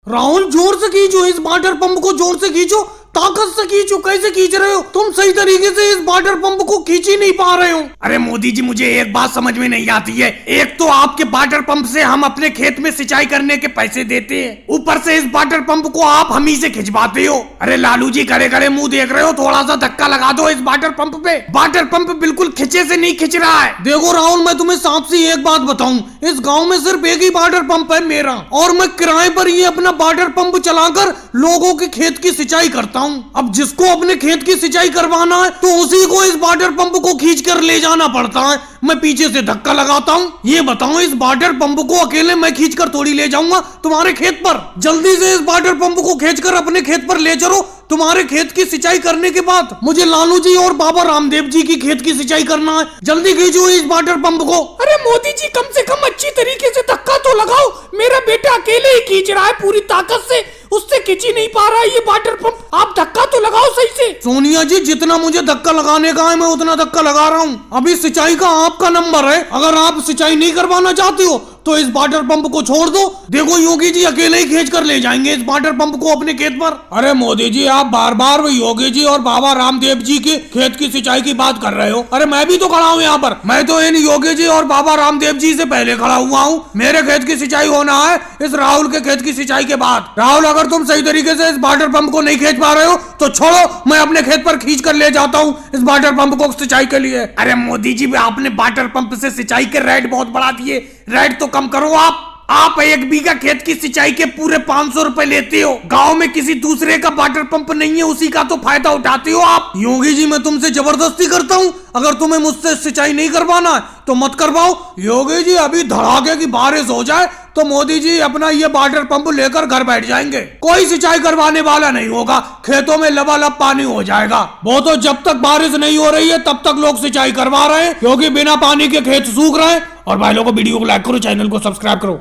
राहुल जोर से खींचो, इस वाटर पंप को जोर से खींचो, ताकत से खींचो। कैसे खींच रहे हो तुम? सही तरीके से इस वाटर पंप को खींच ही नहीं पा रहे हो। अरे मोदी जी, मुझे एक बात समझ में नहीं आती है। एक तो आपके वाटर पंप से हम अपने खेत में सिंचाई करने के पैसे देते हैं, ऊपर से इस वाटर पंप को आप हम ही से खिंचवाते हो। अरे लालू जी, करे करे मुंह देख रहे हो, थोड़ा सा धक्का लगा दो इस वाटर पंप पे। वाटर पंप बिल्कुल खिंचे से नहीं खिंच रहा है। देखो राहुल, मैं तुम्हें साफ सी एक बात बताऊं, इस गाँव में सिर्फ एक ही वाटर पंप है मेरा, और मैं किराए पर ये अपना वाटर पंप चलाकर लोगों के खेत की सिंचाई करता हूं। अब जिसको अपने खेत की सिंचाई करवाना है तो उसी को इस वाटर पंप को खींच कर ले जाना पड़ता है। मैं पीछे से धक्का लगाता हूँ। ये बताओ, इस वाटर पंप को अकेले मैं खींचकर थोड़ी ले जाऊंगा तुम्हारे खेत पर। जल्दी से इस वाटर पंप को खींचकर अपने खेत पर ले चलो। तुम्हारे खेत की सिंचाई करने के बाद मुझे लालू जी और बाबा रामदेव जी की खेत की सिंचाई करना है। जल्दी खींचो इस वाटर पंप को। अरे मोदी जी, कम से कम अच्छी तरीके से धक्का तो लगाओ। मेरा बेटा अकेले ही खींच रहा है पूरी ताकत से, उससे खींच ही नहीं पा रहा है ये वाटर पंप। आप धक्का तो लगाओ सही से। सोनिया जी, जितना मुझे धक्का लगाने का है मैं उतना धक्का लगा रहा हूँ। अभी सिंचाई का आपका नंबर है। अगर आप सिंचाई नहीं करवाना चाहते हो तो इस वाटर पंप को छोड़ दो। देखो योगी जी अकेले ही खींच कर ले जाएंगे इस वाटर पंप को अपने खेत पर। अरे मोदी जी, आप बार बार योगी जी और बाबा रामदेव जी के खेत की सिंचाई की बात कर रहे हो। अरे मैं भी तो खड़ा हूँ यहाँ पर। मैं तो इन योगी जी और बाबा रामदेव जी से पहले खड़ा हुआ हूँ। मेरे खेत की सिंचाई होना है इस राहुल के खेत की सिंचाई के बाद। राहुल, अगर तुम सही तरीके से इस वाटर पंप को नहीं खींच पा रहे हो तो छोड़ो, मैं अपने खेत पर खींच कर ले जाता हूँ इस वाटर पंप को सिंचाई के लिए। अरे मोदी जी, आपने वाटर पंप से सिंचाई के रेट बहुत बढ़ा दिए। रेट तो कम करो आप 1 बीघा खेत की सिंचाई के पूरे 500 रुपए लेते हो। गांव में किसी दूसरे का वाटर पंप नहीं है, उसी का तो फायदा उठाते हो आप। योगी जी, मैं तुमसे जबरदस्ती करता हूँ। अगर तुम्हें मुझसे सिंचाई नहीं करवाना है तो मत करवाओ। योगी जी, अभी धड़ाके की बारिश हो जाए तो मोदी जी अपना ये वाटर पंप लेकर घर बैठ जाएंगे। कोई सिंचाई करवाने वाला नहीं होगा, खेतों में लबालब पानी हो जाएगा। वो तो जब तक बारिश नहीं हो रही है तब तक लोग सिंचाई करवा रहे हैं, क्योंकि बिना पानी के खेत सूख रहे हैं। और भाई लोगों को वीडियो को लाइक करो, चैनल को सब्सक्राइब करो।